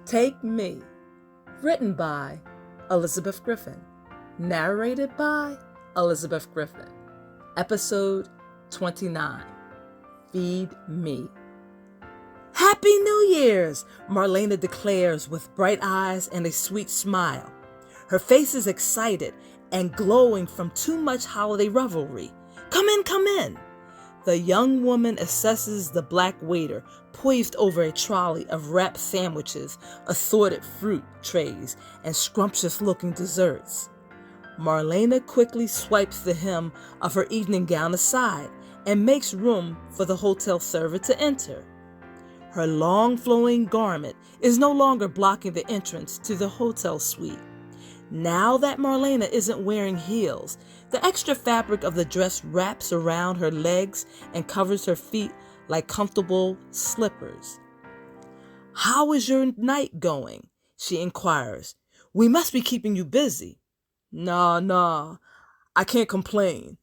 Take Me, written by Elizabeth Griffin, narrated by Elizabeth Griffin. Episode 29, Feed Me. Happy New Year's, Marlena declares with bright eyes and a sweet smile. Her face is excited and glowing from too much holiday revelry. Come in, come in. The young woman assesses the black waiter poised over a trolley of wrapped sandwiches, assorted fruit trays, and scrumptious-looking desserts. Marlena quickly swipes the hem of her evening gown aside and makes room for the hotel server to enter. Her long flowing garment is no longer blocking the entrance to the hotel suite. Now that Marlena isn't wearing heels, the extra fabric of the dress wraps around her legs and covers her feet like comfortable slippers. "How is your night going?" she inquires. "We must be keeping you busy." Nah, I can't complain.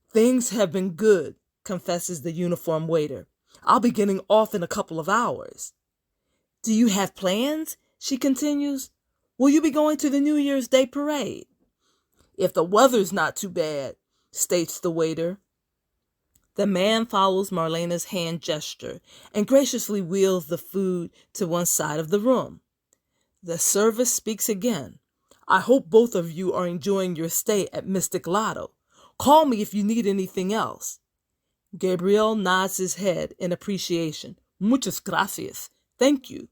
Things have been good," confesses the uniformed waiter. "I'll be getting off in a couple of hours." "Do you have plans?" she continues. "Will you be going to the New Year's Day parade?" "If the weather's not too bad," states the waiter. The man follows Marlena's hand gesture and graciously wheels the food to one side of the room. The server speaks again. "I hope both of you are enjoying your stay at Mystic Lotto. Call me if you need anything else." Gabriel nods his head in appreciation. "Muchas gracias. Thank you."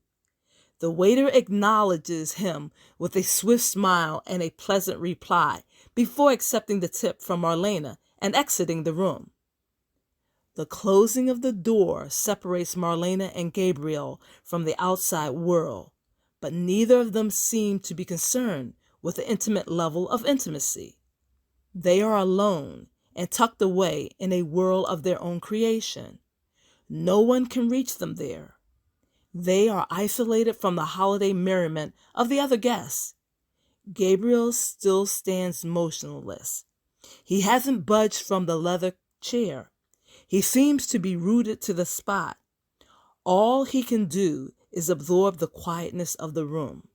The waiter acknowledges him with a swift smile and a pleasant reply before accepting the tip from Marlena and exiting the room. The closing of the door separates Marlena and Gabriel from the outside world, but neither of them seem to be concerned with the intimate level of intimacy. They are alone and tucked away in a world of their own creation. No one can reach them there. They are isolated from the holiday merriment of the other guests. Gabriel still stands motionless. He hasn't budged from the leather chair. He seems to be rooted to the spot. All he can do is absorb the quietness of the room.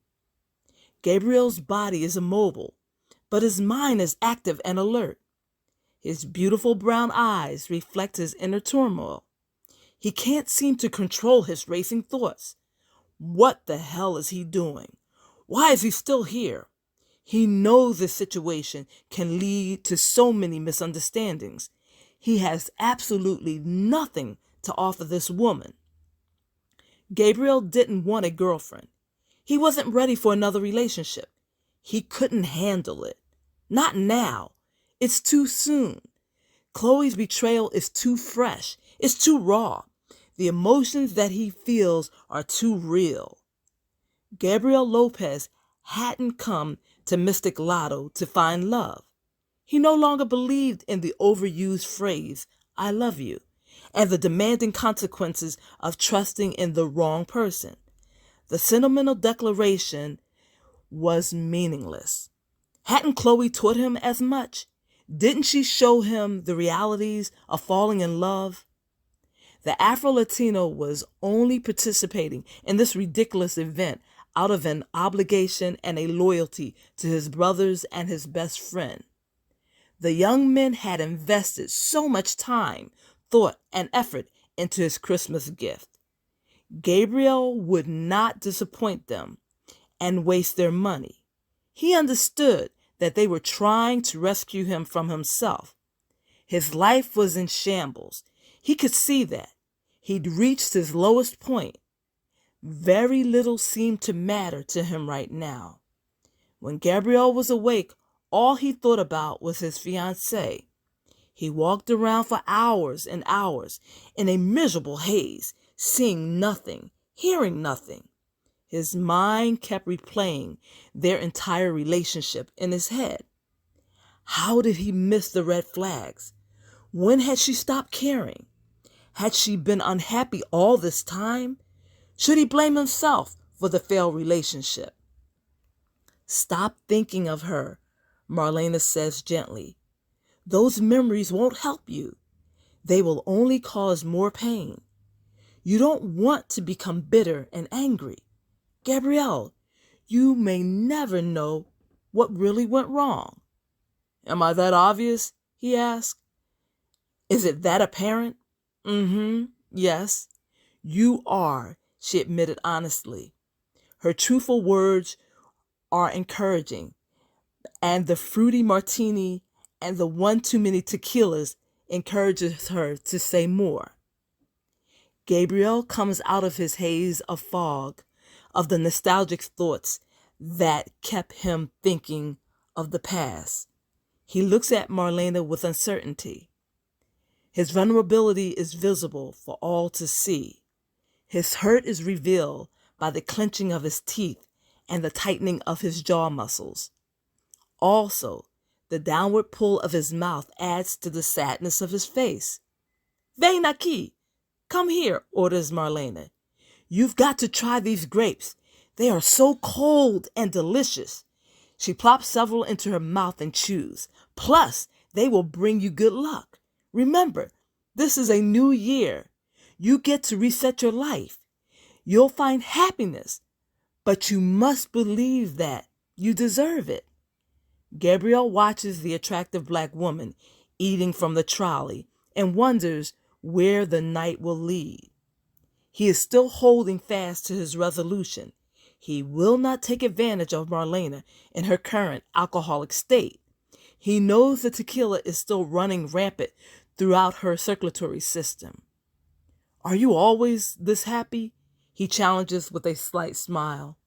Gabriel's body is immobile, but his mind is active and alert. His beautiful brown eyes reflect his inner turmoil. He can't seem to control his racing thoughts. What the hell is he doing? Why is he still here? He knows this situation can lead to so many misunderstandings. He has absolutely nothing to offer this woman. Gabriel didn't want a girlfriend. He wasn't ready for another relationship. He couldn't handle it. Not now. It's too soon. Chloe's betrayal is too fresh. It's too raw. The emotions that he feels are too real. Gabriel Lopez hadn't come to Mystic Lotto to find love. He no longer believed in the overused phrase, "I love you," and the demanding consequences of trusting in the wrong person. The sentimental declaration was meaningless. Hadn't Chloe taught him as much? Didn't she show him the realities of falling in love? The Afro-Latino was only participating in this ridiculous event out of an obligation and a loyalty to his brothers and his best friend. The young men had invested so much time, thought, and effort into his Christmas gift. Gabriel would not disappoint them and waste their money. He understood that they were trying to rescue him from himself. His life was in shambles. He could see that. He'd reached his lowest point. Very little seemed to matter to him right now. When Gabriel was awake, all he thought about was his fiancée. He walked around for hours and hours in a miserable haze, seeing nothing, hearing nothing. His mind kept replaying their entire relationship in his head. How did he miss the red flags? When had she stopped caring? Had she been unhappy all this time? Should he blame himself for the failed relationship? "Stop thinking of her," Marlena says gently. "Those memories won't help you. They will only cause more pain. You don't want to become bitter and angry. Gabrielle, you may never know what really went wrong. Am I that obvious? He asked. Is it that apparent? Yes. You are, she admitted honestly. Her truthful words are encouraging, and the fruity martini and the one too many tequilas encourages her to say more. Gabriel comes out of his haze of fog, of the nostalgic thoughts that kept him thinking of the past. He looks at Marlena with uncertainty. His vulnerability is visible for all to see. His hurt is revealed by the clenching of his teeth and the tightening of his jaw muscles. Also, the downward pull of his mouth adds to the sadness of his face. Ven aquí, come here, orders Marlena. You've got to try these grapes. They are so cold and delicious. She plops several into her mouth and chews. Plus, they will bring you good luck. Remember, this is a new year. You get to reset your life. You'll find happiness, but you must believe that you deserve it. Gabriel watches the attractive black woman eating from the trolley and wonders where the night will lead. He is still holding fast to his resolution. He will not take advantage of Marlena in her current alcoholic state. He knows the tequila is still running rampant throughout her circulatory system. Are you always this happy? He challenges with a slight smile.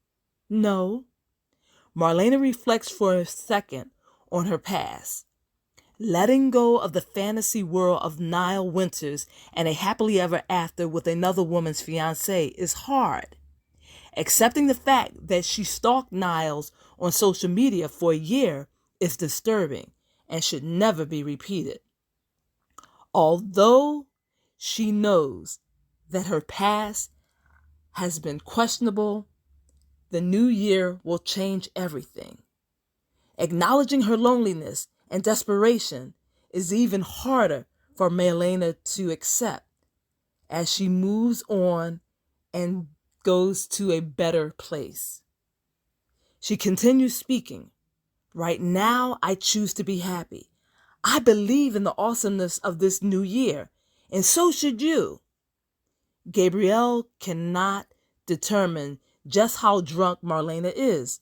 No. Marlena reflects for a second on her past. Letting go of the fantasy world of Nile winters and a happily ever after with another woman's fiancé is hard. Accepting the fact that she stalked Niles on social media for a year is disturbing and should never be repeated. Although she knows that her past has been questionable, the new year will change everything. Acknowledging her loneliness and desperation is even harder for Marlena to accept as she moves on and goes to a better place. She continues speaking. Right now, I choose to be happy. I believe in the awesomeness of this new year, and so should you. Gabriel cannot determine just how drunk Marlena is,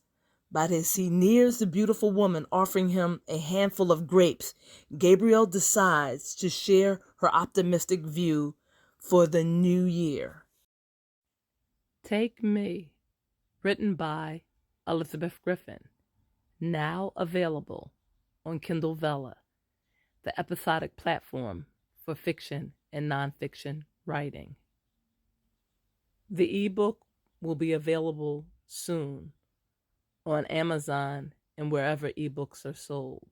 but as he nears the beautiful woman offering him a handful of grapes, Gabriel decides to share her optimistic view for the new year. Take Me, written by Elizabeth Griffin, now available on Kindle Vella, the episodic platform for fiction and nonfiction writing. The ebook will be available soon on Amazon and wherever ebooks are sold.